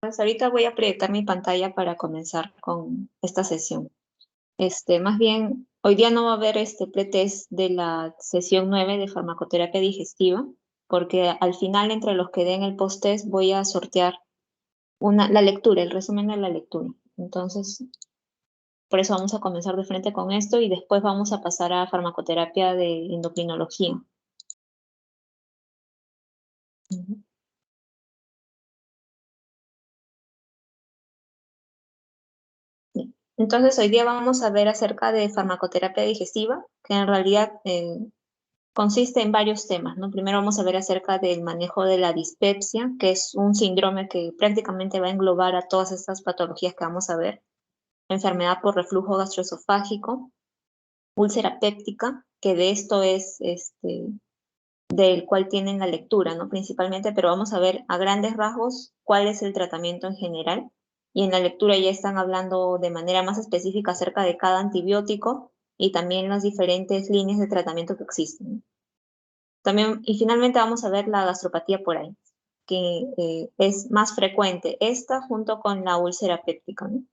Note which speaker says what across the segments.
Speaker 1: Pues ahorita voy a proyectar mi pantalla para comenzar con esta sesión. Más bien, hoy día no va a haber este pretest de la sesión 9 de farmacoterapia digestiva, porque al final, entre los que den el post-test, voy a sortear la lectura, el resumen de la lectura. Entonces, por eso vamos a comenzar de frente con esto y después vamos a pasar a farmacoterapia de endocrinología. Ujú. Bien. Entonces, hoy día vamos a ver acerca de farmacoterapia digestiva, que en realidad consiste en varios temas, ¿no? Primero vamos a ver acerca del manejo de la dispepsia, que es un síndrome que prácticamente va a englobar a todas estas patologías que vamos a ver. Enfermedad por reflujo gastroesofágico, úlcera péptica, que de esto es del cual tienen la lectura, ¿no? Principalmente, pero vamos a ver a grandes rasgos cuál es el tratamiento en general. Y en la lectura ya están hablando de manera más específica acerca de cada antibiótico y también las diferentes líneas de tratamiento que existen. También, y finalmente vamos a ver la gastropatía por ahí, que es más frecuente, esta junto con la úlcera péptica, ¿no?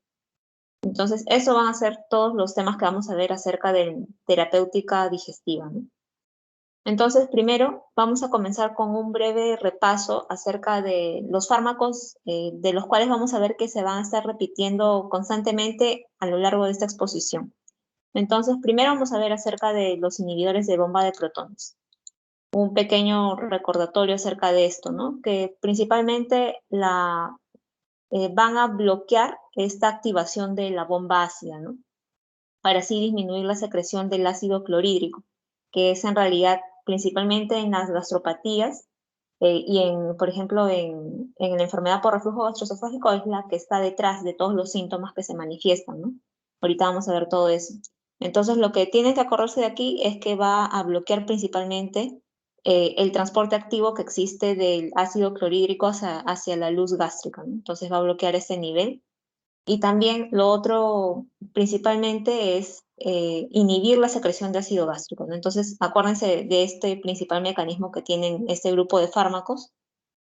Speaker 1: Entonces, eso van a ser todos los temas que vamos a ver acerca de terapéutica digestiva, ¿no? Entonces, primero vamos a comenzar con un breve repaso acerca de los fármacos de los cuales vamos a ver que se van a estar repitiendo constantemente a lo largo de esta exposición. Entonces, primero vamos a ver acerca de los inhibidores de bomba de protones. Un pequeño recordatorio acerca de esto, ¿no? Que principalmente van a bloquear esta activación de la bomba ácida, ¿no? Para así disminuir la secreción del ácido clorhídrico, que es en realidad principalmente en las gastropatías por ejemplo, en la enfermedad por reflujo gastroesofágico es la que está detrás de todos los síntomas que se manifiestan, ¿no? Ahorita vamos a ver todo eso. Entonces, lo que tienen que acordarse de aquí es que va a bloquear principalmente el transporte activo que existe del ácido clorhídrico hacia la luz gástrica, ¿no? Entonces va a bloquear ese nivel. Y también lo otro principalmente es inhibir la secreción de ácido gástrico, ¿no? Entonces, acuérdense de este principal mecanismo que tienen este grupo de fármacos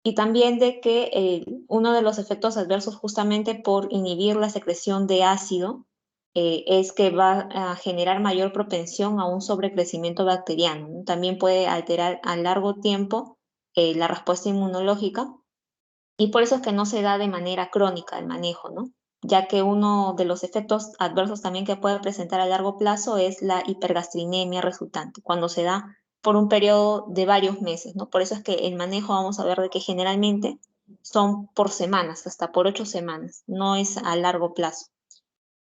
Speaker 1: y también de que uno de los efectos adversos justamente por inhibir la secreción de ácido es que va a generar mayor propensión a un sobrecrecimiento bacteriano, ¿no? También puede alterar a largo tiempo la respuesta inmunológica y por eso es que no se da de manera crónica el manejo, ¿no? Ya que uno de los efectos adversos también que puede presentar a largo plazo es la hipergastrinemia resultante, cuando se da por un periodo de varios meses, ¿no? Por eso es que el manejo vamos a ver de que generalmente son por semanas, hasta por 8 semanas, no es a largo plazo.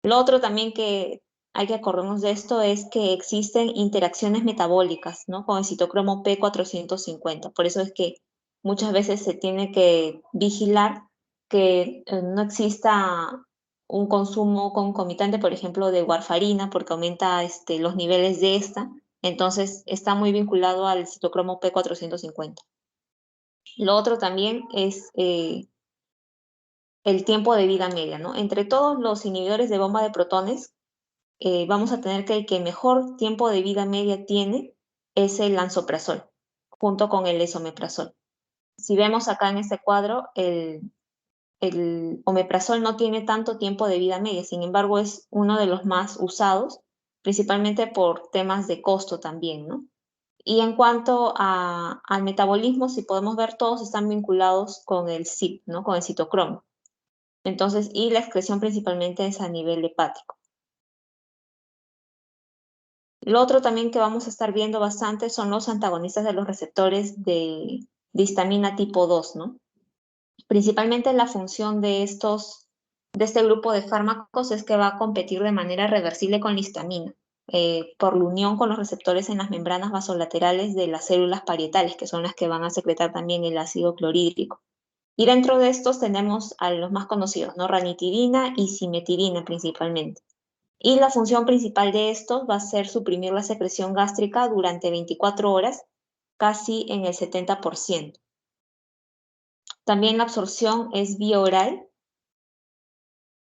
Speaker 1: Lo otro también que hay que acordarnos de esto es que existen interacciones metabólicas, ¿no? Con el citocromo P450. Por eso es que muchas veces se tiene que vigilar que no exista un consumo concomitante, por ejemplo, de warfarina, porque aumenta los niveles de esta. Entonces, está muy vinculado al citocromo P450. Lo otro también es el tiempo de vida media, ¿no? Entre todos los inhibidores de bomba de protones, vamos a tener que el que mejor tiempo de vida media tiene es el lansoprazol, junto con el esomeprazol. Si vemos acá en este cuadro, el omeprazol no tiene tanto tiempo de vida media, sin embargo es uno de los más usados, principalmente por temas de costo también, ¿no? Y en cuanto al metabolismo, si podemos ver, todos están vinculados con el CYP, ¿no? Con el citocromo. Entonces, y la excreción principalmente es a nivel hepático. Lo otro también que vamos a estar viendo bastante son los antagonistas de los receptores de histamina tipo 2, ¿no? Principalmente la función de este grupo de fármacos es que va a competir de manera reversible con la histamina, por la unión con los receptores en las membranas vasolaterales de las células parietales, que son las que van a secretar también el ácido clorhídrico. Y dentro de estos tenemos a los más conocidos, ¿no? Ranitidina y cimetidina principalmente. Y la función principal de estos va a ser suprimir la secreción gástrica durante 24 horas, casi en el 70%. También la absorción es vía oral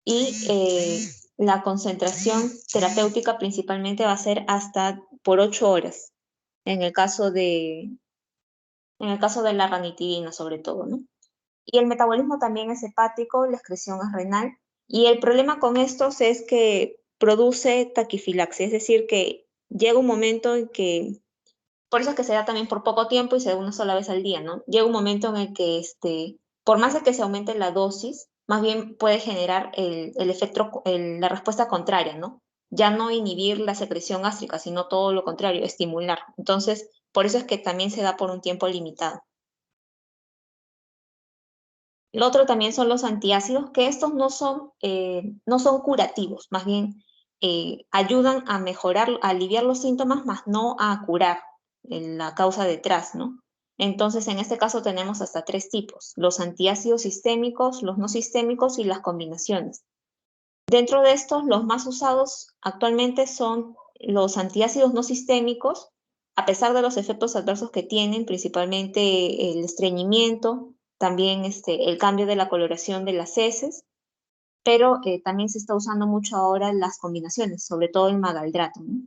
Speaker 1: y la concentración terapéutica principalmente va a ser hasta por 8 horas, en el caso de la ranitidina sobre todo, ¿no? Y el metabolismo también es hepático, la excreción es renal. Y el problema con estos es que produce taquifilaxia, es decir, que llega un momento en que, por eso es que se da también por poco tiempo y se da una sola vez al día, ¿no? Llega un momento en el que, por más de que se aumente la dosis, más bien puede generar el efecto, la respuesta contraria, ¿no? Ya no inhibir la secreción gástrica, sino todo lo contrario, estimular. Entonces, por eso es que también se da por un tiempo limitado. Lo otro también son los antiácidos, que estos no son curativos, más bien ayudan a mejorar, a aliviar los síntomas, más no a curar la causa detrás, ¿no? Entonces, en este caso tenemos hasta tres tipos: los antiácidos sistémicos, los no sistémicos y las combinaciones. Dentro de estos, los más usados actualmente son los antiácidos no sistémicos, a pesar de los efectos adversos que tienen, principalmente el estreñimiento, también el cambio de la coloración de las heces, pero también se está usando mucho ahora las combinaciones, sobre todo el magaldrato, ¿no?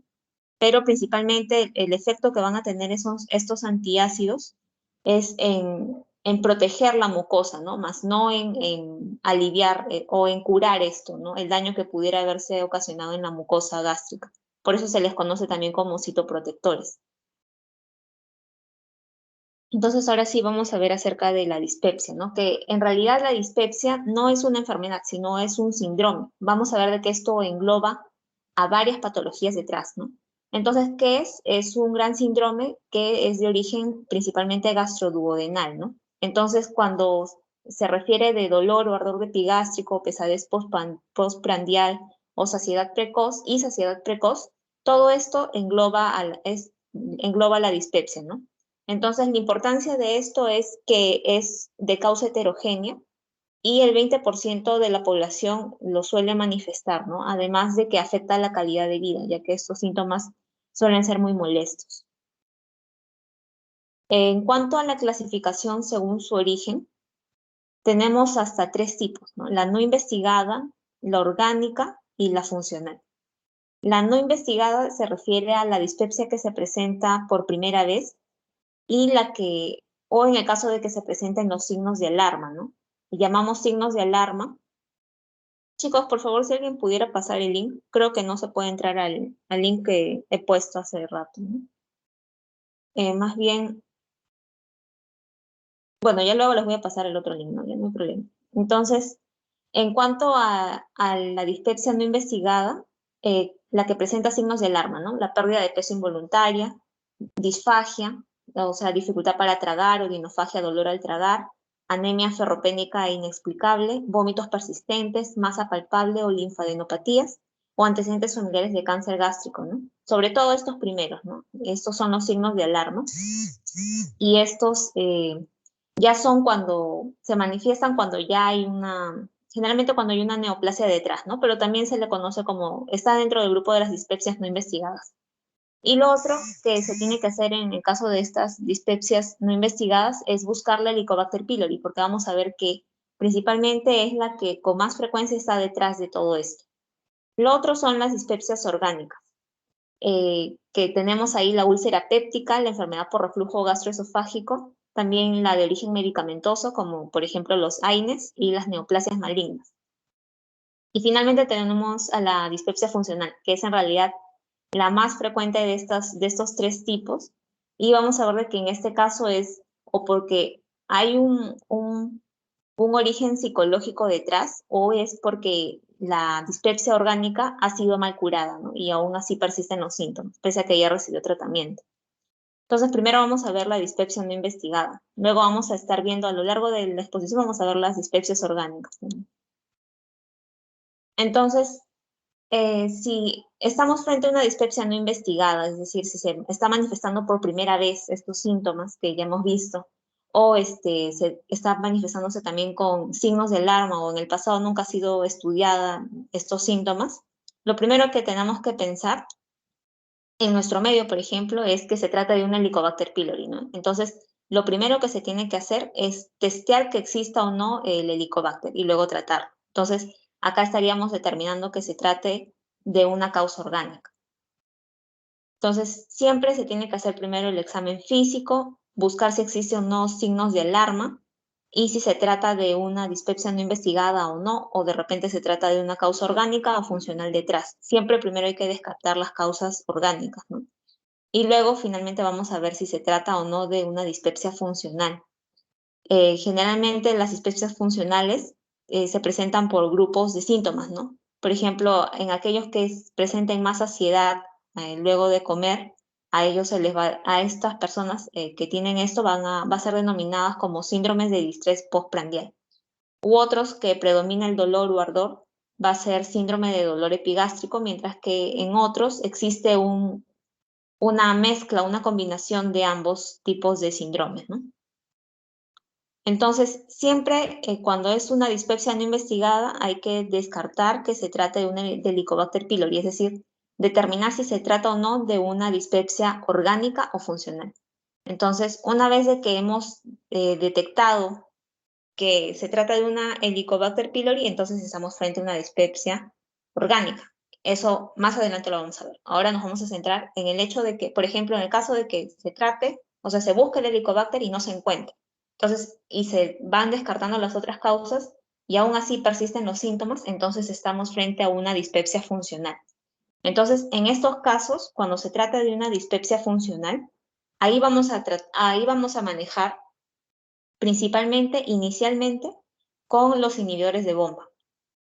Speaker 1: Pero principalmente el efecto que van a tener estos antiácidos es en proteger la mucosa, ¿no? Más no en aliviar o en curar esto, ¿no? El daño que pudiera haberse ocasionado en la mucosa gástrica. Por eso se les conoce también como citoprotectores. Entonces ahora sí vamos a ver acerca de la dispepsia, ¿no? Que en realidad la dispepsia no es una enfermedad, sino es un síndrome. Vamos a ver de que esto engloba a varias patologías detrás, ¿no? Entonces, ¿qué es? Es un gran síndrome que es de origen principalmente gastroduodenal, ¿no? Entonces, cuando se refiere de dolor o ardor de epigástrico, pesadez postprandial o saciedad precoz y saciedad precoz, todo esto engloba la dispepsia, ¿no? Entonces, la importancia de esto es que es de causa heterogénea y el 20% de la población lo suele manifestar, ¿no? Además de que afecta la calidad de vida, ya que estos síntomas suelen ser muy molestos. En cuanto a la clasificación según su origen, tenemos hasta tres tipos, ¿no? La no investigada, la orgánica y la funcional. La no investigada se refiere a la dispepsia que se presenta por primera vez y o en el caso de que se presenten los signos de alarma, ¿no? Y llamamos signos de alarma. Chicos, por favor, si alguien pudiera pasar el link, creo que no se puede entrar al link que he puesto hace rato, ¿no? Más bien, bueno, ya luego les voy a pasar el otro link, ¿no? Ya no hay problema. Entonces, en cuanto a la dispepsia no investigada, la que presenta signos de alarma, ¿no? La pérdida de peso involuntaria, disfagia, o sea, dificultad para tragar o dinofagia, dolor al tragar, anemia ferropénica e inexplicable, vómitos persistentes, masa palpable o linfadenopatías, o antecedentes familiares de cáncer gástrico, ¿no? Sobre todo estos primeros, ¿no? Estos son los signos de alarma y estos ya son cuando se manifiestan cuando ya hay generalmente cuando hay una neoplasia detrás, ¿no? Pero también se le conoce como, está dentro del grupo de las dispepsias no investigadas. Y lo otro que se tiene que hacer en el caso de estas dispepsias no investigadas es buscar la Helicobacter pylori, porque vamos a ver que principalmente es la que con más frecuencia está detrás de todo esto. Lo otro son las dispepsias orgánicas, que tenemos ahí la úlcera péptica, la enfermedad por reflujo gastroesofágico, también la de origen medicamentoso, como por ejemplo los AINES y las neoplasias malignas. Y finalmente tenemos a la dispepsia funcional, que es en realidad la más frecuente de estos tres tipos. Y vamos a ver de que en este caso es o porque hay un origen psicológico detrás o es porque la dispepsia orgánica ha sido mal curada, ¿no? Y aún así persisten los síntomas, pese a que ya recibió tratamiento. Entonces, primero vamos a ver la dispepsia no investigada. Luego vamos a estar viendo a lo largo de la exposición, vamos a ver las dispepsias orgánicas, ¿no? Entonces, si estamos frente a una dispepsia no investigada, es decir, si se está manifestando por primera vez estos síntomas que ya hemos visto, o se está manifestándose también con signos de alarma o en el pasado nunca ha sido estudiada estos síntomas, lo primero que tenemos que pensar en nuestro medio, por ejemplo, es que se trata de una Helicobacter pylori, ¿no? Entonces, lo primero que se tiene que hacer es testear que exista o no el Helicobacter y luego tratarlo. Entonces, acá estaríamos determinando que se trate de una causa orgánica. Entonces, siempre se tiene que hacer primero el examen físico, buscar si existen o no signos de alarma y si se trata de una dispepsia no investigada o no, o de repente se trata de una causa orgánica o funcional detrás. Siempre primero hay que descartar las causas orgánicas, ¿no? Y luego finalmente vamos a ver si se trata o no de una dispepsia funcional. Generalmente las dispepsias funcionales se presentan por grupos de síntomas, ¿no? Por ejemplo, en aquellos que presenten más saciedad luego de comer, a ellos se les va, a estas personas que tienen esto va a ser denominadas como síndromes de distrés postprandial. U otros que predomina el dolor o ardor, va a ser síndrome de dolor epigástrico, mientras que en otros existe una mezcla, una combinación de ambos tipos de síndromes, ¿no? Entonces, siempre cuando es una dispepsia no investigada, hay que descartar que se trate de Helicobacter pylori, es decir, determinar si se trata o no de una dispepsia orgánica o funcional. Entonces, una vez de que hemos detectado que se trata de una Helicobacter pylori, entonces estamos frente a una dispepsia orgánica. Eso más adelante lo vamos a ver. Ahora nos vamos a centrar en el hecho de que, por ejemplo, en el caso de que se trate, o sea, se busque el Helicobacter y no se encuentre. Entonces, y se van descartando las otras causas y aún así persisten los síntomas, entonces estamos frente a una dispepsia funcional. Entonces, en estos casos, cuando se trata de una dispepsia funcional, ahí vamos a manejar principalmente, inicialmente, con los inhibidores de bomba,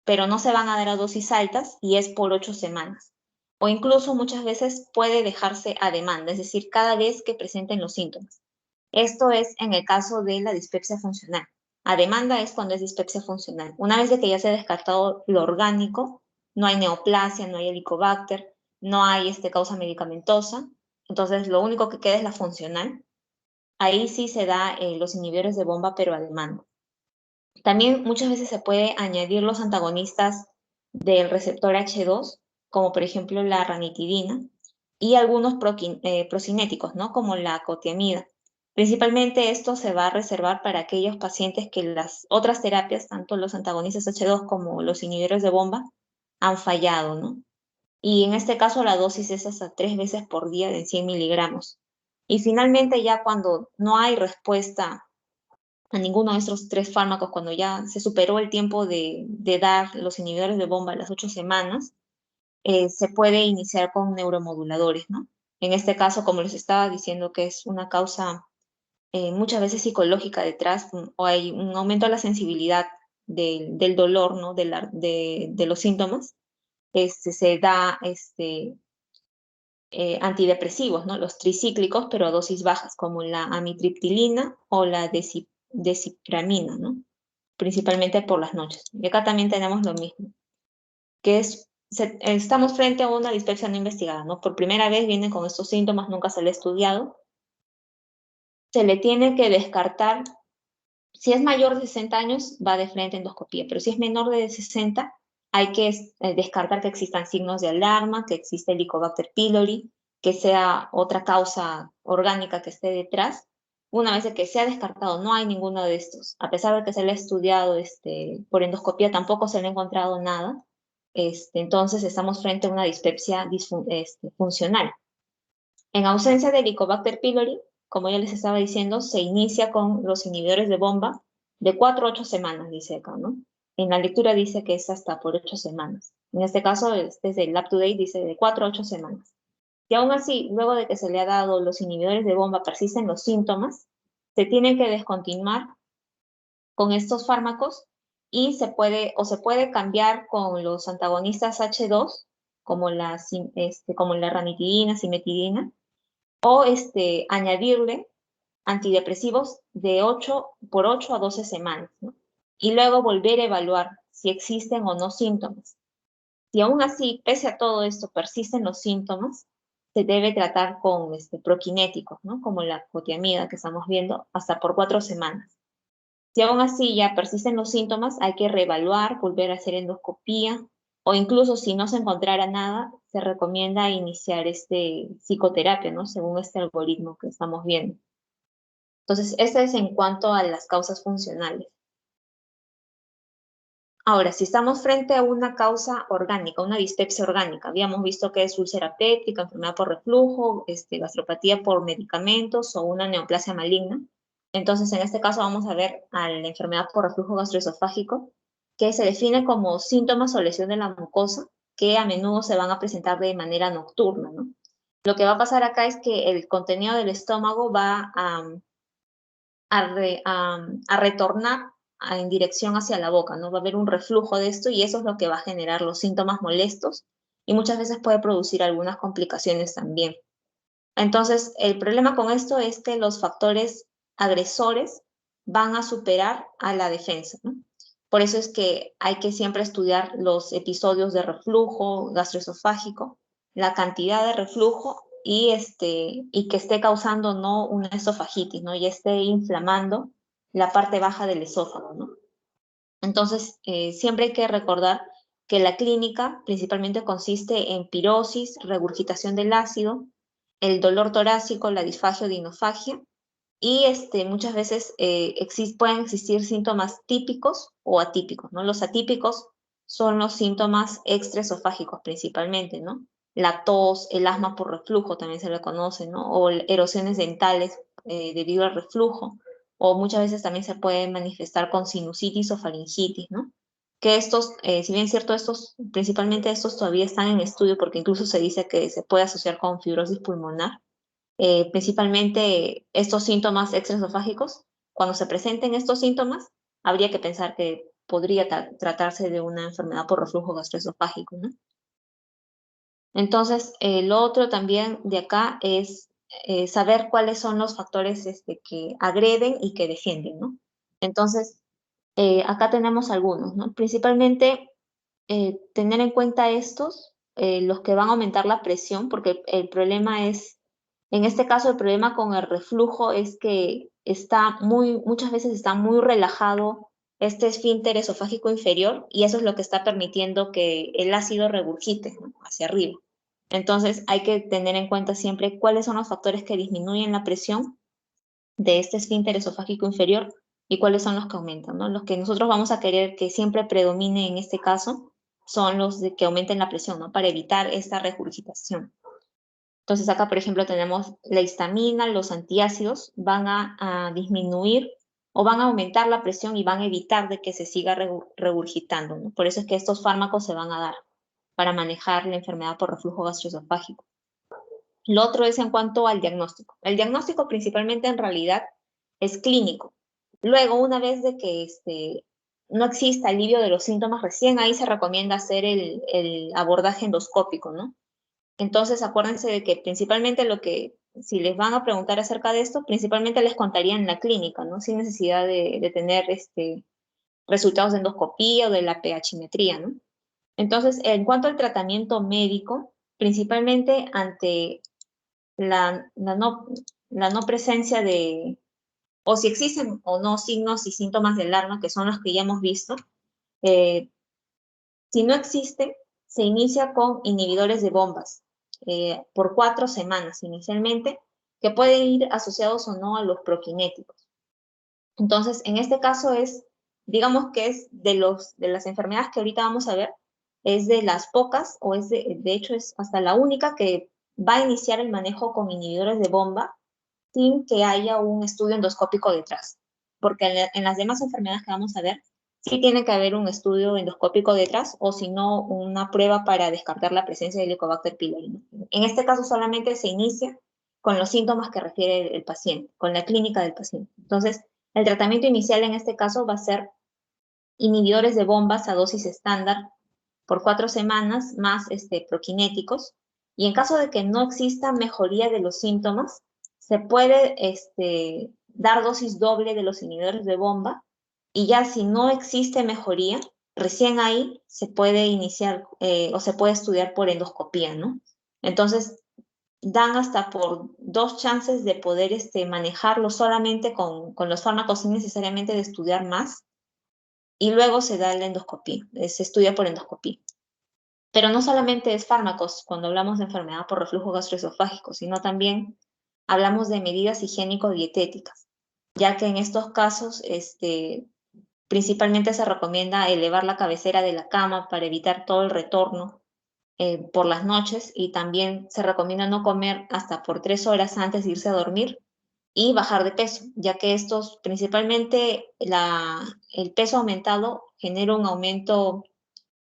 Speaker 1: pero no se van a dar a dosis altas y es por 8 semanas. O incluso muchas veces puede dejarse a demanda, es decir, cada vez que presenten los síntomas. Esto es en el caso de la dispepsia funcional. A demanda es cuando es dispepsia funcional. Una vez de que ya se ha descartado lo orgánico, no hay neoplasia, no hay helicobacter, no hay causa medicamentosa, entonces lo único que queda es la funcional. Ahí sí se da los inhibidores de bomba, pero a demanda. También muchas veces se puede añadir los antagonistas del receptor H2, como por ejemplo la ranitidina, y algunos procinéticos, ¿no? Como la cotiamida. Principalmente esto se va a reservar para aquellos pacientes que las otras terapias, tanto los antagonistas H2 como los inhibidores de bomba, han fallado, ¿no? Y en este caso la dosis es hasta 3 veces por día de 100 miligramos. Y finalmente ya cuando no hay respuesta a ninguno de estos 3 fármacos, cuando ya se superó el tiempo de dar los inhibidores de bomba a las 8 semanas, se puede iniciar con neuromoduladores, ¿no? En este caso, como les estaba diciendo, que es una causa muchas veces psicológica detrás, o hay un aumento de la sensibilidad del dolor, ¿no? De los síntomas, se da antidepresivos, ¿no? Los tricíclicos, pero a dosis bajas, como la amitriptilina o la desipramina, ¿no? Principalmente por las noches. Y acá también tenemos lo mismo, que estamos frente a una dispepsia no investigada, ¿no? Por primera vez vienen con estos síntomas, nunca se le ha estudiado. Se le tiene que descartar, si es mayor de 60 años, va de frente a endoscopía, pero si es menor de 60, hay que descartar que existan signos de alarma, que existe Helicobacter pylori, que sea otra causa orgánica que esté detrás. Una vez que se ha descartado, no hay ninguno de estos, a pesar de que se le ha estudiado por endoscopía, tampoco se le ha encontrado nada. Entonces estamos frente a una dispepsia funcional. En ausencia de Helicobacter pylori, como ya les estaba diciendo, se inicia con los inhibidores de bomba de 4 a 8 semanas, dice acá, ¿no? En la lectura dice que es hasta por 8 semanas. En este caso, desde el up-to-date dice de 4 a 8 semanas. Y aún así, luego de que se le ha dado los inhibidores de bomba, persisten los síntomas, se tienen que descontinuar con estos fármacos y se puede cambiar con los antagonistas H2, como como la ranitidina, cimetidina, o añadirle antidepresivos de 8 a 12 semanas, ¿no? Y luego volver a evaluar si existen o no síntomas. Si aún así, pese a todo esto, persisten los síntomas, se debe tratar con proquinéticos, ¿no? Como la cotiamida que estamos viendo, hasta por 4 semanas. Si aún así ya persisten los síntomas, hay que reevaluar, volver a hacer endoscopía, o incluso si no se encontrara nada, se recomienda iniciar psicoterapia, ¿no? Según este algoritmo que estamos viendo. Entonces, este es en cuanto a las causas funcionales. Ahora, si estamos frente a una causa orgánica, una dispepsia orgánica, habíamos visto que es úlcera péptica, enfermedad por reflujo, gastropatía por medicamentos o una neoplasia maligna. Entonces, en este caso vamos a ver a la enfermedad por reflujo gastroesofágico, que se define como síntomas o lesión de la mucosa que a menudo se van a presentar de manera nocturna, ¿no? Lo que va a pasar acá es que el contenido del estómago va a retornar en dirección hacia la boca, ¿no? Va a haber un reflujo de esto y eso es lo que va a generar los síntomas molestos y muchas veces puede producir algunas complicaciones también. Entonces, el problema con esto es que los factores agresores van a superar a la defensa, ¿no? Por eso es que hay que siempre estudiar los episodios de reflujo gastroesofágico, la cantidad de reflujo y que esté causando no una esofagitis, ¿no? Y esté inflamando la parte baja del esófago, ¿no? Entonces, siempre hay que recordar que la clínica principalmente consiste en pirosis, regurgitación del ácido, el dolor torácico, la disfagia o dinofagia, y muchas veces pueden existir síntomas típicos o atípicos, ¿no? Los atípicos son los síntomas extraesofágicos principalmente, ¿no? La tos, el asma por reflujo también se le conoce, ¿no? O erosiones dentales debido al reflujo, o muchas veces también se puede manifestar con sinusitis o faringitis, ¿no? Que estos, si bien es cierto, principalmente estos todavía están en estudio porque incluso se dice que se puede asociar con fibrosis pulmonar, principalmente estos síntomas extraesofágicos. Cuando se presenten estos síntomas, habría que pensar que podría tratarse de una enfermedad por reflujo gastroesofágico, ¿no? Entonces, lo otro también de acá es saber cuáles son los factores que agreden y que defienden, ¿no? Entonces, acá tenemos algunos, ¿no? Principalmente, tener en cuenta estos, los que van a aumentar la presión, porque el problema es, en este caso, el problema con el reflujo es que muchas veces está muy relajado este esfínter esofágico inferior y eso es lo que está permitiendo que el ácido regurgite, ¿no? Hacia arriba. Entonces, hay que tener en cuenta siempre cuáles son los factores que disminuyen la presión de este esfínter esofágico inferior y cuáles son los que aumentan, ¿no? Los que nosotros vamos a querer que siempre predomine en este caso son los de que aumenten la presión, ¿no? Para evitar esta regurgitación. Entonces acá, por ejemplo, tenemos la histamina, los antiácidos van a disminuir o van a aumentar la presión y van a evitar de que se siga regurgitando, ¿no? Por eso es que estos fármacos se van a dar para manejar la enfermedad por reflujo gastroesofágico. Lo otro es en cuanto al diagnóstico. El diagnóstico principalmente en realidad es clínico. Luego, una vez de que no exista alivio de los síntomas, recién ahí se recomienda hacer el abordaje endoscópico, ¿no? Entonces, acuérdense de que principalmente si les van a preguntar acerca de esto, principalmente les contaría en la clínica, ¿no? Sin necesidad de tener resultados de endoscopía o de la pH-metría, ¿no? Entonces, en cuanto al tratamiento médico, principalmente ante la no presencia o si existen o no signos y síntomas de alarma, que son los que ya hemos visto, eh, si no existe, se inicia con inhibidores de bombas por 4 semanas inicialmente, que pueden ir asociados o no a los prokinéticos. Entonces, en este caso digamos que es de las enfermedades que ahorita vamos a ver, es de las pocas, o de hecho es hasta la única que va a iniciar el manejo con inhibidores de bomba sin que haya un estudio endoscópico detrás. Porque en las demás enfermedades que vamos a ver, sí tiene que haber un estudio endoscópico detrás, o si no, una prueba para descartar la presencia de Helicobacter pylori, ¿no? En este caso solamente se inicia con los síntomas que refiere el paciente, con la clínica del paciente. Entonces, el tratamiento inicial en este caso va a ser inhibidores de bombas a dosis estándar por 4 semanas, más prokinéticos. Y en caso de que no exista mejoría de los síntomas, se puede dar dosis doble de los inhibidores de bomba. Y ya si no existe mejoría, recién ahí se puede iniciar o se puede estudiar por endoscopía, ¿no? Entonces, dan hasta por 2 chances de poder manejarlo solamente con los fármacos sin necesariamente de estudiar más. Y luego se da la endoscopía, se estudia por endoscopía. Pero no solamente es fármacos cuando hablamos de enfermedad por reflujo gastroesofágico, sino también hablamos de medidas higiénico-dietéticas, ya que en estos casos principalmente se recomienda elevar la cabecera de la cama para evitar todo el retorno por las noches, y también se recomienda no comer hasta por 3 horas antes de irse a dormir, y bajar de peso, ya que estos, principalmente el peso aumentado genera un aumento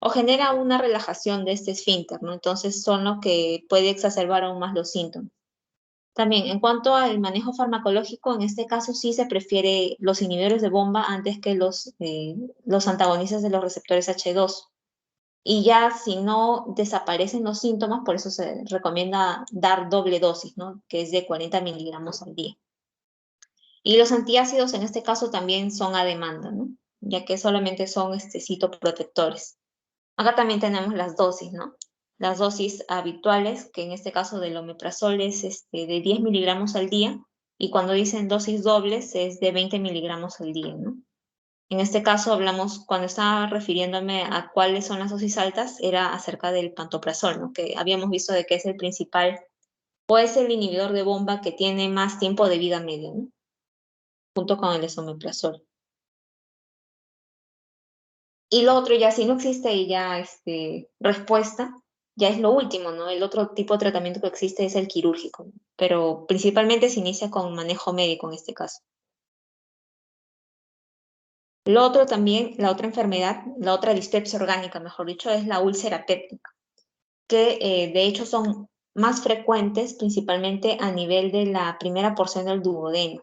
Speaker 1: o genera una relajación de este esfínter, ¿no? Entonces son los que puede exacerbar aún más los síntomas. También, en cuanto al manejo farmacológico, en este caso sí se prefiere los inhibidores de bomba antes que los antagonistas de los receptores H2. Y ya si no desaparecen los síntomas, por eso se recomienda dar doble dosis, ¿no? Que es de 40 miligramos al día. Y los antiácidos en este caso también son a demanda, ¿no? Ya que solamente son citoprotectores. Acá también tenemos las dosis, ¿no? Las dosis habituales, que en este caso del omeprazol es de 10 miligramos al día, y cuando dicen dosis dobles es de 20 miligramos al día, ¿no? En este caso hablamos, cuando estaba refiriéndome a cuáles son las dosis altas, era acerca del pantoprazol, ¿no? Que habíamos visto de que es el principal, o es el inhibidor de bomba que tiene más tiempo de vida media, ¿no? Junto con el esomeprazol. Y lo otro, ya si no existe ya respuesta, ya es lo último, ¿no? El otro tipo de tratamiento que existe es el quirúrgico, ¿no? Pero principalmente se inicia con manejo médico en este caso. Lo otro también, la otra enfermedad, la otra dispepsia orgánica, mejor dicho, es la úlcera péptica, que de hecho son más frecuentes principalmente a nivel de la primera porción del duodeno.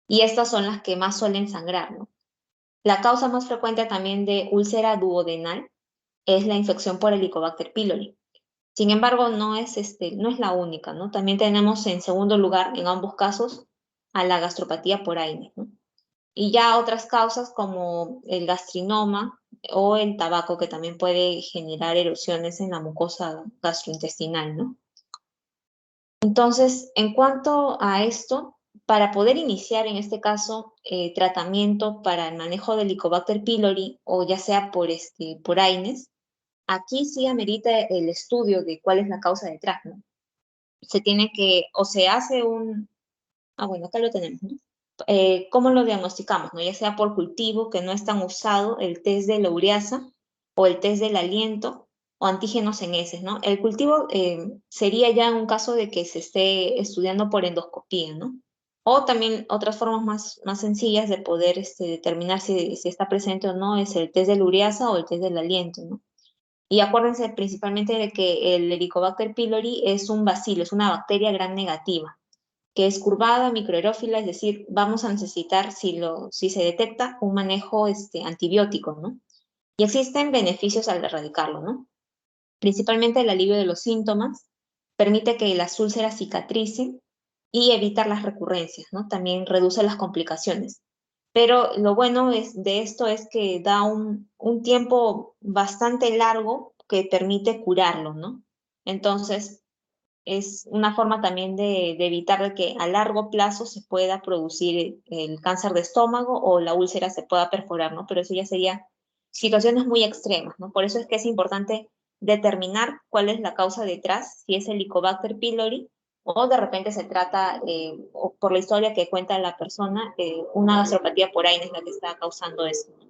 Speaker 1: Y estas son las que más suelen sangrar, ¿no? La causa más frecuente también de úlcera duodenal es la infección por Helicobacter pylori. Sin embargo, no es la única, ¿no? También tenemos en segundo lugar, en ambos casos, a la gastropatía por Aines, ¿no? Y ya otras causas como el gastrinoma o el tabaco, que también puede generar erosiones en la mucosa gastrointestinal, ¿no? Entonces, en cuanto a esto, para poder iniciar en este caso tratamiento para el manejo del Helicobacter pylori o ya sea por Aines, aquí sí amerita el estudio de cuál es la causa detrás, ¿no? Se tiene que, o se hace bueno, acá lo tenemos, ¿no? ¿Cómo lo diagnosticamos, no? Ya sea por cultivo, que no es tan usado, el test de la ureasa o el test del aliento o antígenos en heces, ¿no? El cultivo sería ya un caso de que se esté estudiando por endoscopía, ¿no? O también otras formas más sencillas de poder determinar si está presente o no es el test de la ureasa o el test del aliento, ¿no? Y acuérdense principalmente de que el Helicobacter pylori es un bacilo, es una bacteria gram negativa, que es curvada, microaerófila, es decir, vamos a necesitar, si se detecta, un manejo antibiótico, ¿no? Y existen beneficios al erradicarlo, ¿no? Principalmente el alivio de los síntomas, permite que las úlceras cicatricen y evitar las recurrencias, ¿no? También reduce las complicaciones. Pero lo bueno de esto es que da un tiempo bastante largo que permite curarlo, ¿no? Entonces, es una forma también de evitar de que a largo plazo se pueda producir el cáncer de estómago o la úlcera se pueda perforar, ¿no? Pero eso ya sería situaciones muy extremas, ¿no? Por eso es que es importante determinar cuál es la causa detrás, si es el Helicobacter pylori o de repente se trata, o por la historia que cuenta la persona, una gastropatía por Aines la que está causando eso, ¿no?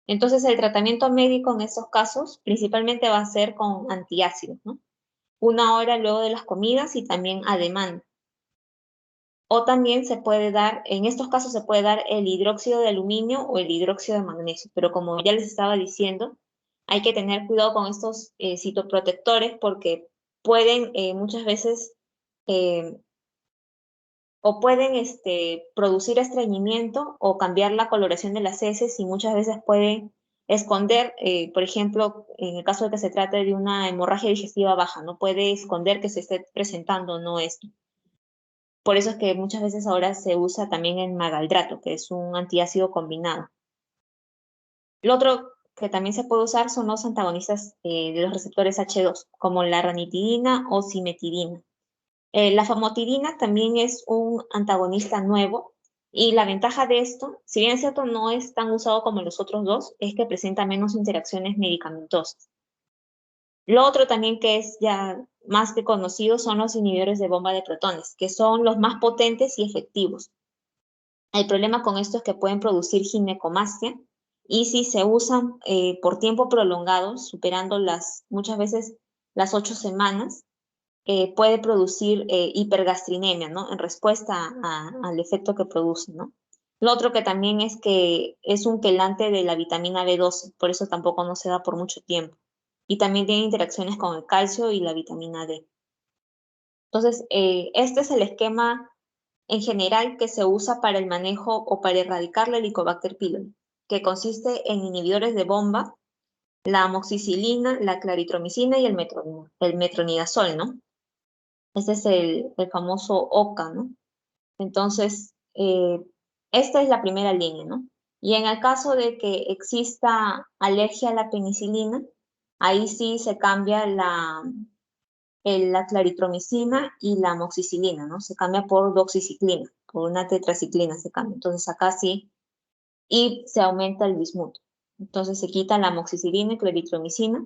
Speaker 1: Entonces el tratamiento médico en estos casos principalmente va a ser con antiácidos, ¿no? 1 hora luego de las comidas y también a demanda. O también se puede dar, en estos casos se puede dar el hidróxido de aluminio o el hidróxido de magnesio, pero como ya les estaba diciendo, hay que tener cuidado con estos citoprotectores porque pueden muchas veces eh, o pueden producir estreñimiento o cambiar la coloración de las heces y muchas veces pueden esconder, por ejemplo, en el caso de que se trate de una hemorragia digestiva baja, no puede esconder que se esté presentando o no esto. Por eso es que muchas veces ahora se usa también el magaldrato, que es un antiácido combinado. Lo otro que también se puede usar son los antagonistas de los receptores H2, como la ranitidina o cimetidina. La famotidina también es un antagonista nuevo y la ventaja de esto, si bien es cierto no es tan usado como los otros dos, es que presenta menos interacciones medicamentosas. Lo otro también que es ya más que conocido son los inhibidores de bomba de protones, que son los más potentes y efectivos. El problema con esto es que pueden producir ginecomastia y si se usan por tiempo prolongado, superando muchas veces las 8 semanas, puede producir hipergastrinemia, ¿no? En respuesta al efecto que produce, ¿no? Lo otro que también es que es un quelante de la vitamina B12, por eso tampoco no se da por mucho tiempo. Y también tiene interacciones con el calcio y la vitamina D. Entonces, este es el esquema en general que se usa para el manejo o para erradicar la Helicobacter pylori, que consiste en inhibidores de bomba, la amoxicilina, la claritromicina y el metronidazol, ¿no? Este es el famoso OCA, ¿no? Entonces, esta es la primera línea, ¿no? Y en el caso de que exista alergia a la penicilina, ahí sí se cambia la claritromicina y la amoxicilina, ¿no? Se cambia por doxiciclina, por una tetraciclina se cambia. Entonces acá sí, y se aumenta el bismuto. Entonces se quita la amoxicilina y claritromicina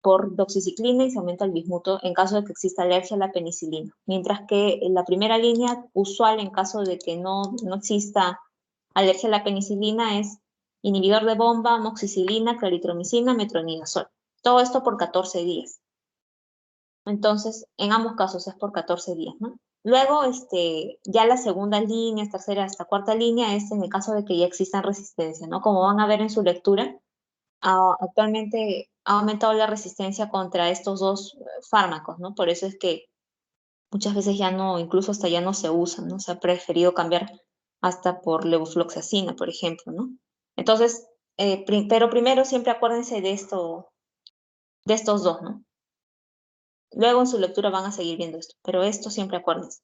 Speaker 1: por doxiciclina y se aumenta el bismuto en caso de que exista alergia a la penicilina. Mientras que en la primera línea usual en caso de que no exista alergia a la penicilina es inhibidor de bomba, amoxicilina, claritromicina, metronidazol. Todo esto por 14 días. Entonces, en ambos casos es por 14 días, ¿no? Luego, ya la segunda línea, tercera hasta cuarta línea es en el caso de que ya existan resistencia, ¿no? Como van a ver en su lectura, actualmente ha aumentado la resistencia contra estos dos fármacos, ¿no? Por eso es que muchas veces ya no, incluso hasta ya no se usan, ¿no? Se ha preferido cambiar hasta por levofloxacina, por ejemplo, ¿no? Entonces, pero primero siempre acuérdense de estos dos, ¿no? Luego en su lectura van a seguir viendo esto, pero esto siempre acuérdense.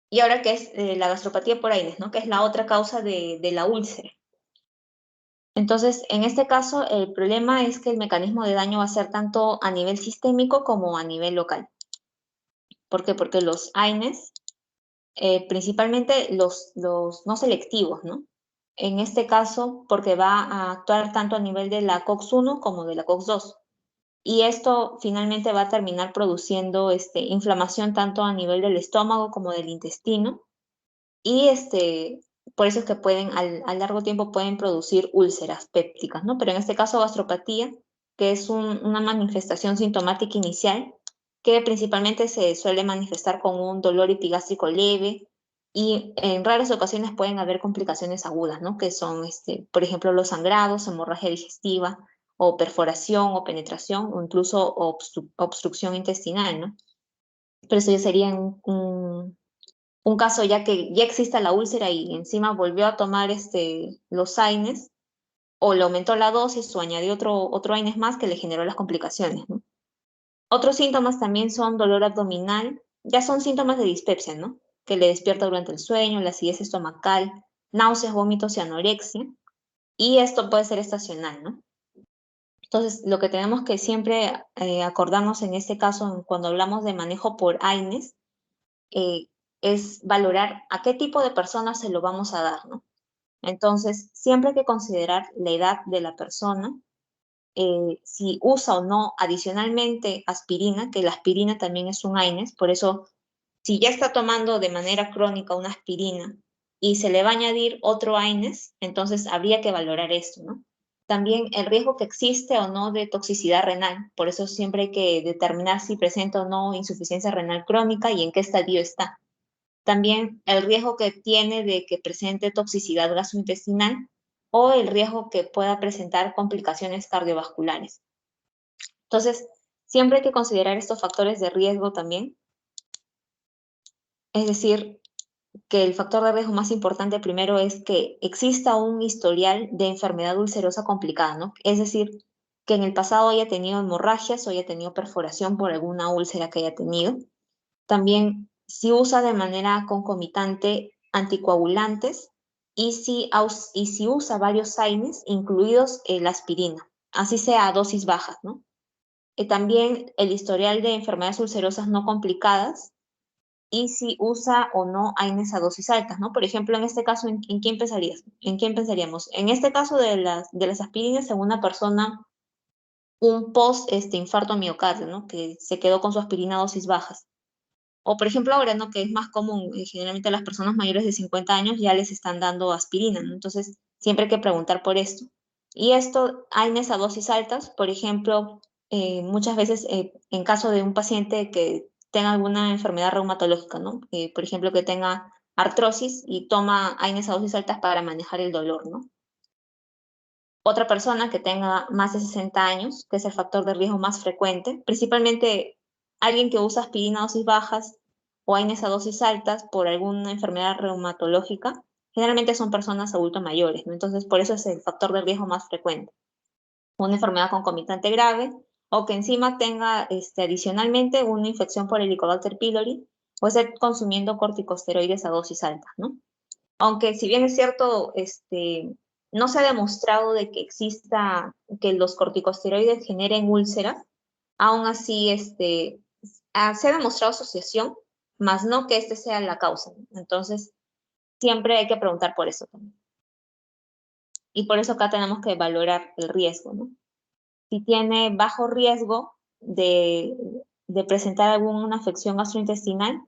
Speaker 1: Y ahora que es la gastropatía por Aines, ¿no? Que es la otra causa de la úlcera. Entonces, en este caso, el problema es que el mecanismo de daño va a ser tanto a nivel sistémico como a nivel local. ¿Por qué? Porque los AINES, principalmente los no selectivos, ¿no? En este caso, porque va a actuar tanto a nivel de la COX-1 como de la COX-2. Y esto finalmente va a terminar produciendo inflamación tanto a nivel del estómago como del intestino. Y por eso es que pueden, al largo tiempo, pueden producir úlceras pépticas, ¿no? Pero en este caso, gastropatía, que es una manifestación sintomática inicial, que principalmente se suele manifestar con un dolor epigástrico leve y en raras ocasiones pueden haber complicaciones agudas, ¿no? Que son, por ejemplo, los sangrados, hemorragia digestiva, o perforación o penetración, o incluso obstrucción intestinal, ¿no? Pero eso ya sería un caso ya que ya exista la úlcera y encima volvió a tomar los AINES, o le aumentó la dosis o añadió otro AINES más que le generó las complicaciones, ¿no? Otros síntomas también son dolor abdominal, ya son síntomas de dispepsia, ¿no? Que le despierta durante el sueño, la acidez estomacal, náuseas, vómitos y anorexia, y esto puede ser estacional, ¿no? Entonces, lo que tenemos que siempre acordarnos en este caso, cuando hablamos de manejo por AINES, eh, es valorar a qué tipo de personas se lo vamos a dar, ¿no? Entonces, siempre hay que considerar la edad de la persona, si usa o no adicionalmente aspirina, que la aspirina también es un AINES, por eso, si ya está tomando de manera crónica una aspirina y se le va a añadir otro AINES, entonces habría que valorar esto, ¿no? También el riesgo que existe o no de toxicidad renal, por eso siempre hay que determinar si presenta o no insuficiencia renal crónica y en qué estadio está. También el riesgo que tiene de que presente toxicidad gastrointestinal o el riesgo que pueda presentar complicaciones cardiovasculares. Entonces, siempre hay que considerar estos factores de riesgo también. Es decir, que el factor de riesgo más importante primero es que exista un historial de enfermedad ulcerosa complicada, ¿no? Es decir, que en el pasado haya tenido hemorragias o haya tenido perforación por alguna úlcera que haya tenido. También si usa de manera concomitante anticoagulantes y si usa varios AINES, incluidos la aspirina, así sea a dosis bajas, ¿no? También el historial de enfermedades ulcerosas no complicadas y si usa o no AINES a dosis altas, ¿no? Por ejemplo, en este caso, ¿en quién pensarías? ¿En quién pensaríamos? En este caso de las aspirinas, en una persona, un post infarto miocardio, ¿no? Que se quedó con su aspirina a dosis bajas. O por ejemplo ahora, ¿no? Que es más común, generalmente a las personas mayores de 50 años ya les están dando aspirina, ¿no? Entonces, siempre hay que preguntar por esto. Y esto, AINES a dosis altas, por ejemplo, muchas veces en caso de un paciente que tenga alguna enfermedad reumatológica, ¿no? Por ejemplo, que tenga artrosis y toma AINES a dosis altas para manejar el dolor, ¿no? Otra persona que tenga más de 60 años, que es el factor de riesgo más frecuente, principalmente alguien que usa aspirina a dosis bajas o AINES a dosis altas por alguna enfermedad reumatológica, generalmente son personas adultos mayores, ¿no? Entonces, por eso es el factor de riesgo más frecuente. Una enfermedad concomitante grave o que encima tenga adicionalmente una infección por Helicobacter pylori o esté consumiendo corticosteroides a dosis altas, ¿no? Aunque si bien es cierto, no se ha demostrado de que exista, que los corticosteroides generen úlceras, aún así se ha demostrado asociación, más no que este sea la causa, ¿no? Entonces, siempre hay que preguntar por eso también. Y por eso acá tenemos que valorar el riesgo, ¿no? Si tiene bajo riesgo de presentar alguna afección gastrointestinal,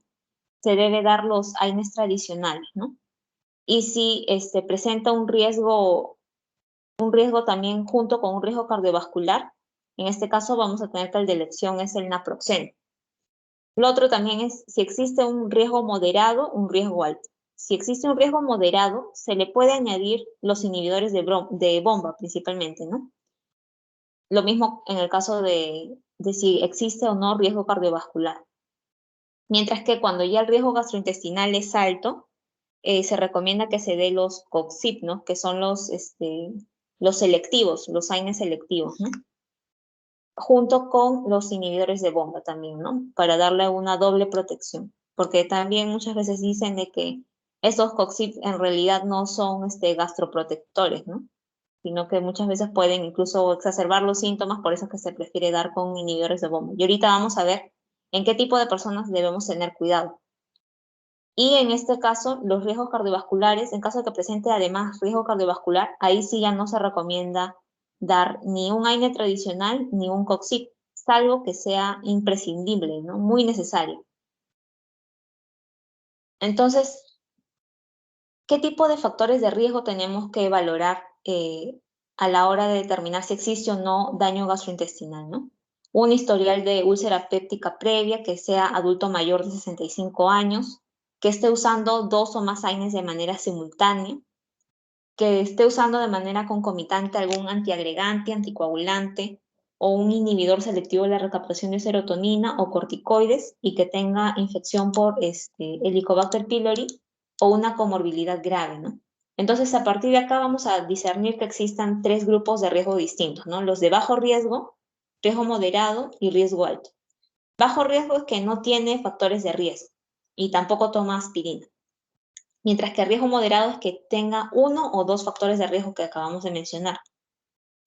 Speaker 1: se debe dar los AINES tradicionales, ¿no? Y si presenta un riesgo también junto con un riesgo cardiovascular, en este caso vamos a tener que el de elección es el naproxeno. Lo otro también es si existe un riesgo moderado, un riesgo alto. Si existe un riesgo moderado, se le puede añadir los inhibidores de bomba principalmente, ¿no? Lo mismo en el caso de si existe o no riesgo cardiovascular. Mientras que cuando ya el riesgo gastrointestinal es alto, se recomienda que se dé los COXIP, ¿no? Que son los selectivos, los AINES selectivos, ¿no? Junto con los inhibidores de bomba también, ¿no? Para darle una doble protección. Porque también muchas veces dicen de que estos COXIP en realidad no son gastroprotectores, ¿no? Sino que muchas veces pueden incluso exacerbar los síntomas, por eso es que se prefiere dar con inhibidores de bomba. Y ahorita vamos a ver en qué tipo de personas debemos tener cuidado. Y en este caso, los riesgos cardiovasculares, en caso de que presente además riesgo cardiovascular, ahí sí ya no se recomienda dar ni un AINE tradicional ni un COXIP, salvo que sea imprescindible, ¿no? Muy necesario. Entonces, ¿qué tipo de factores de riesgo tenemos que valorar a la hora de determinar si existe o no daño gastrointestinal, ¿no? Un historial de úlcera péptica previa, que sea adulto mayor de 65 años, que esté usando 2 o más AINES de manera simultánea, que esté usando de manera concomitante algún antiagregante, anticoagulante o un inhibidor selectivo de la recaptación de serotonina o corticoides y que tenga infección por Helicobacter pylori o una comorbilidad grave, ¿no? Entonces, a partir de acá vamos a discernir que existan 3 grupos de riesgo distintos, ¿no? Los de bajo riesgo moderado y riesgo alto. Bajo riesgo es que no tiene factores de riesgo y tampoco toma aspirina. Mientras que riesgo moderado es que tenga 1 o 2 factores de riesgo que acabamos de mencionar.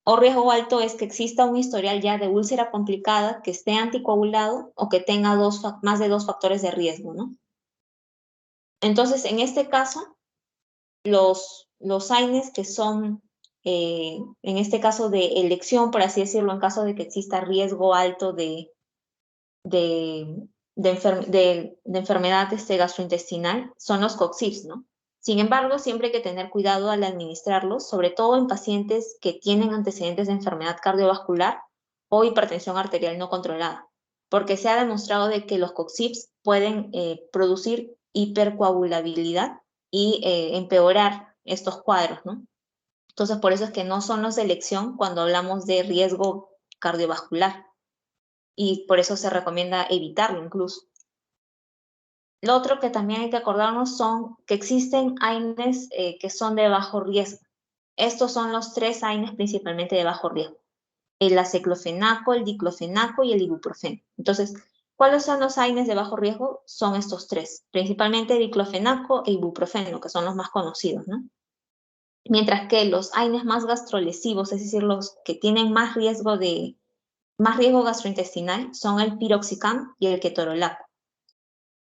Speaker 1: O riesgo alto es que exista un historial ya de úlcera complicada, que esté anticoagulado o que tenga más de 2 factores de riesgo, ¿no? Entonces, en este caso, los AINES que son, en este caso de elección, por así decirlo, en caso de que exista riesgo alto de enfermedad gastrointestinal, son los COXIPs, ¿no? Sin embargo, siempre hay que tener cuidado al administrarlos, sobre todo en pacientes que tienen antecedentes de enfermedad cardiovascular o hipertensión arterial no controlada, porque se ha demostrado de que los COXIPs pueden producir hipercoagulabilidad y empeorar estos cuadros, ¿no? Entonces, por eso es que no son los de elección cuando hablamos de riesgo cardiovascular y por eso se recomienda evitarlo incluso. Lo otro que también hay que acordarnos son que existen AINES que son de bajo riesgo. Estos son los 3 AINES principalmente de bajo riesgo. El aceclofenaco, el diclofenaco y el ibuprofeno. Entonces, ¿cuáles son los AINES de bajo riesgo? Son estos 3, principalmente diclofenaco e ibuprofeno, que son los más conocidos, ¿no? Mientras que los AINES más gastrolesivos, es decir, los que tienen más riesgo gastrointestinal, son el piroxicam y el ketorolaco.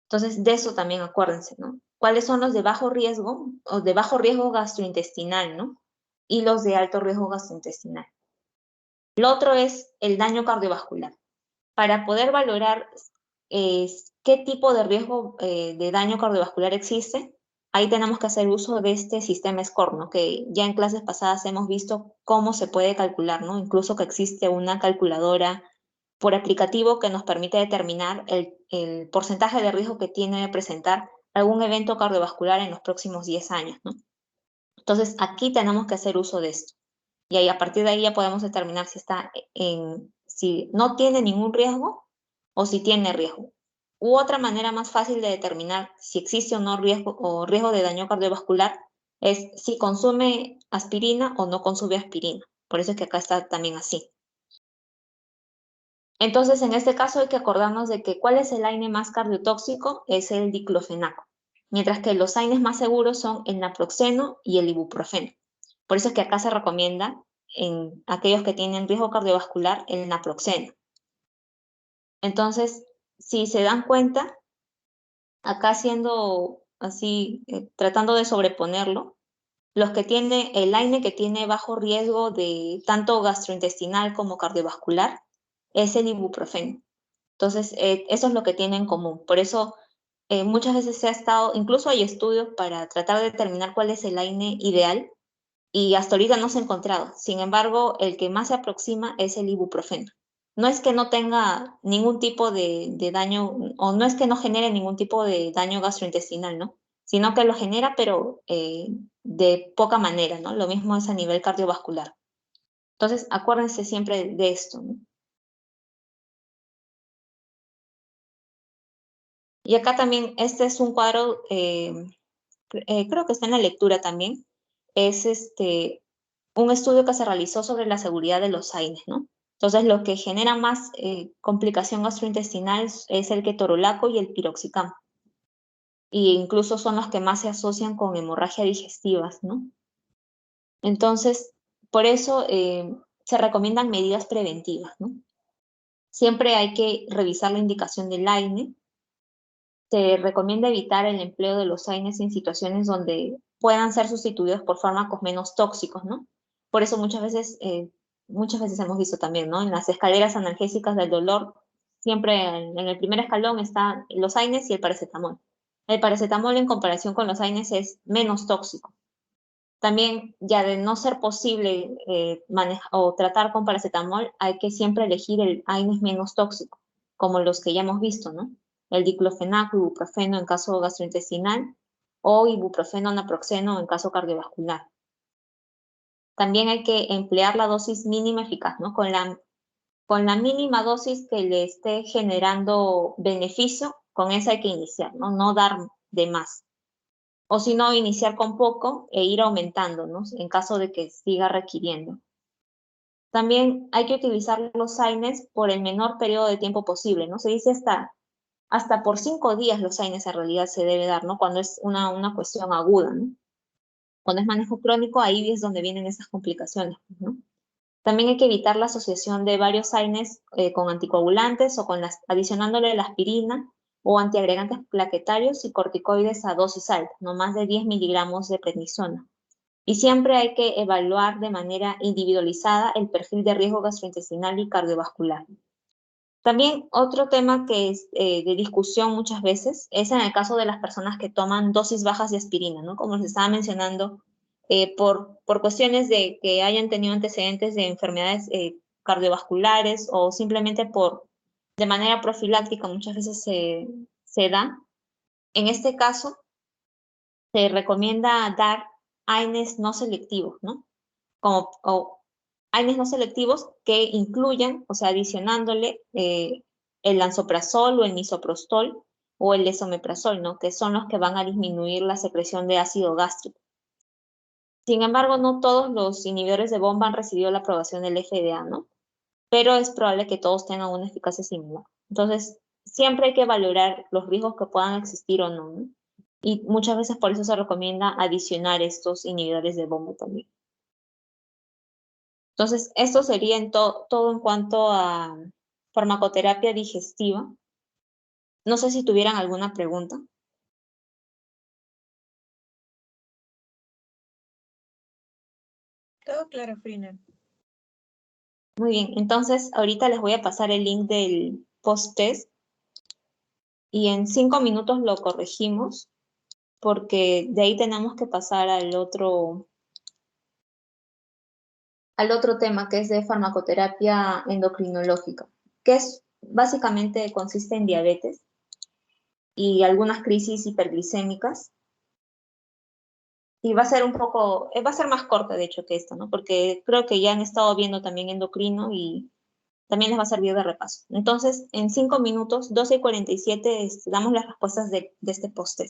Speaker 1: Entonces, de eso también acuérdense, ¿no? ¿Cuáles son los de bajo riesgo o de bajo riesgo gastrointestinal, ¿no? Y los de alto riesgo gastrointestinal. Lo otro es el daño cardiovascular. Para poder valorar qué tipo de riesgo de daño cardiovascular existe, ahí tenemos que hacer uso de este sistema SCORE, ¿no? Que ya en clases pasadas hemos visto cómo se puede calcular, ¿no? Incluso que existe una calculadora por aplicativo que nos permite determinar el porcentaje de riesgo que tiene de presentar algún evento cardiovascular en los próximos 10 años, ¿no? Entonces, aquí tenemos que hacer uso de esto. Y ahí, a partir de ahí ya podemos determinar si no tiene ningún riesgo o si tiene riesgo. U otra manera más fácil de determinar si existe o no riesgo de daño cardiovascular es si consume aspirina o no consume aspirina. Por eso es que acá está también así. Entonces, en este caso hay que acordarnos de que ¿cuál es el AINE más cardiotóxico? Es el diclofenaco, mientras que los AINEs más seguros son el naproxeno y el ibuprofeno. Por eso es que acá se recomienda en aquellos que tienen riesgo cardiovascular el naproxeno. Entonces, si se dan cuenta, acá haciendo así, tratando de sobreponerlo, los que tienen el AINE que tiene bajo riesgo de tanto gastrointestinal como cardiovascular es el ibuprofeno. Entonces, eso es lo que tienen en común. Por eso, muchas veces se ha estado, incluso hay estudios para tratar de determinar cuál es el AINE ideal y hasta ahorita no se ha encontrado. Sin embargo, el que más se aproxima es el ibuprofeno. No es que no tenga ningún tipo de daño, o no es que no genere ningún tipo de daño gastrointestinal, ¿no? Sino que lo genera, pero de poca manera, ¿no? Lo mismo es a nivel cardiovascular. Entonces, acuérdense siempre de esto, ¿no? Y acá también, este es un cuadro, creo que está en la lectura también, es un estudio que se realizó sobre la seguridad de los AINES, ¿no? Entonces, lo que genera más complicación gastrointestinal es el ketorolaco y el piroxicam. Y incluso son los que más se asocian con hemorragia digestivas, ¿no? Entonces, por eso se recomiendan medidas preventivas, ¿no? Siempre hay que revisar la indicación del AINE. Se recomienda evitar el empleo de los AINES en situaciones donde puedan ser sustituidos por fármacos menos tóxicos, ¿no? Por eso muchas veces hemos visto también, ¿no? En las escaleras analgésicas del dolor, siempre en el primer escalón están los AINES y el paracetamol. El paracetamol en comparación con los AINES es menos tóxico. También, ya de no ser posible manejar o tratar con paracetamol, hay que siempre elegir el AINES menos tóxico, como los que ya hemos visto, ¿no? El diclofenaco, ibuprofeno en caso gastrointestinal o ibuprofeno, naproxeno en caso cardiovascular. También hay que emplear la dosis mínima eficaz, ¿no? Con la mínima dosis que le esté generando beneficio, con esa hay que iniciar, ¿no? No dar de más. O si no, iniciar con poco e ir aumentando, ¿no? En caso de que siga requiriendo. También hay que utilizar los AINES por el menor periodo de tiempo posible, ¿no? Se dice hasta por 5 días los AINES en realidad se debe dar, ¿no? Cuando es una cuestión aguda, ¿no? Cuando es manejo crónico, ahí es donde vienen esas complicaciones, ¿no? También hay que evitar la asociación de varios AINES con anticoagulantes o adicionándole la aspirina o antiagregantes plaquetarios y corticoides a dosis alta, no más de 10 miligramos de prednisona. Y siempre hay que evaluar de manera individualizada el perfil de riesgo gastrointestinal y cardiovascular. También otro tema que es de discusión muchas veces es en el caso de las personas que toman dosis bajas de aspirina, ¿no? Como les estaba mencionando, por cuestiones de que hayan tenido antecedentes de enfermedades cardiovasculares o simplemente de manera profiláctica muchas veces se da. En este caso, se recomienda dar AINES no selectivos, ¿no? O AINES no selectivos que incluyan, o sea, adicionándole el lansoprazol o el misoprostol o el esomeprazol, ¿no? Que son los que van a disminuir la secreción de ácido gástrico. Sin embargo, no todos los inhibidores de bomba han recibido la aprobación del FDA, ¿no? Pero es probable que todos tengan una eficacia similar. Entonces, siempre hay que valorar los riesgos que puedan existir o no, ¿no? Y muchas veces por eso se recomienda adicionar estos inhibidores de bomba también. Entonces, esto sería todo en cuanto a farmacoterapia digestiva. No sé si tuvieran alguna pregunta.
Speaker 2: Todo claro, Frina.
Speaker 1: Muy bien, entonces ahorita les voy a pasar el link del post-test y en 5 minutos lo corregimos porque de ahí tenemos que pasar al otro tema que es de farmacoterapia endocrinológica, que es básicamente consiste en diabetes y algunas crisis hiperglicémicas. Y va a ser un poco, va a ser más corta de hecho que esto, ¿no? Porque creo que ya han estado viendo también endocrino y también les va a servir de repaso. Entonces, en 5 minutos, 12:47, damos las respuestas de este post.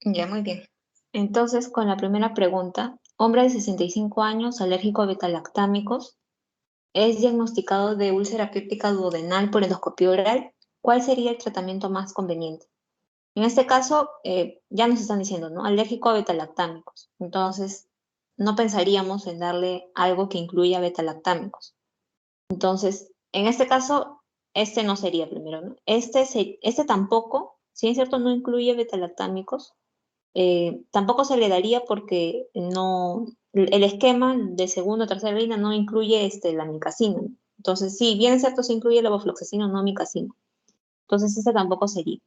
Speaker 1: Ya, muy bien. Entonces, con la primera pregunta, hombre de 65 años, alérgico a betalactámicos, es diagnosticado de úlcera péptica duodenal por endoscopia oral. ¿Cuál sería el tratamiento más conveniente? En este caso, ya nos están diciendo, ¿no? Alérgico a betalactámicos. Entonces, no pensaríamos en darle algo que incluya betalactámicos. Entonces, en este caso, este no sería primero, ¿no? Este tampoco, si es cierto, no incluye betalactámicos, tampoco se le daría porque no, el esquema de segunda o tercera línea no incluye la micacina, ¿no? Entonces, sí, bien es cierto, sí incluye levofloxacina, no micacina. Entonces, este tampoco sería.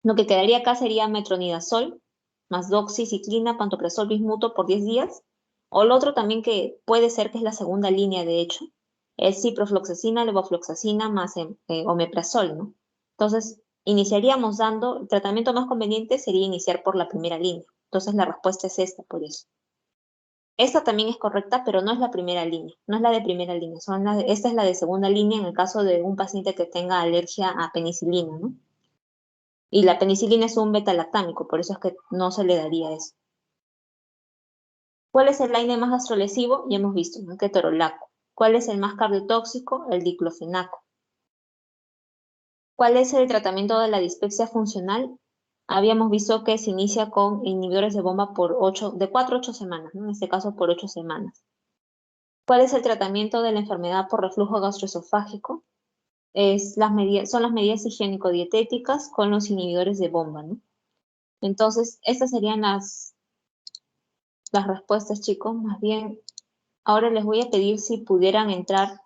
Speaker 1: Lo que quedaría acá sería metronidazol, más doxiciclina, pantoprazol, bismuto por 10 días. O lo otro también que puede ser que es la segunda línea, de hecho, es ciprofloxacina, levofloxacina más omeprazol, ¿no? Entonces, iniciaríamos dando, el tratamiento más conveniente sería iniciar por la primera línea. Entonces, la respuesta es esta, por eso. Esta también es correcta, pero no es la primera línea, no es la de primera línea, esta es la de segunda línea en el caso de un paciente que tenga alergia a penicilina, ¿no? Y la penicilina es un beta-lactámico, por eso es que no se le daría eso. ¿Cuál es el AINE más gastrolesivo? Ya hemos visto, ¿no? Ketorolaco. ¿Cuál es el más cardiotóxico? El diclofenaco. ¿Cuál es el tratamiento de la dispepsia funcional? Habíamos visto que se inicia con inhibidores de bomba de 4 a 8 semanas, ¿no? En este caso por 8 semanas. ¿Cuál es el tratamiento de la enfermedad por reflujo gastroesofágico? Son las medidas higiénico-dietéticas con los inhibidores de bomba, ¿no? Entonces, estas serían las respuestas, chicos. Más bien, ahora les voy a pedir si pudieran entrar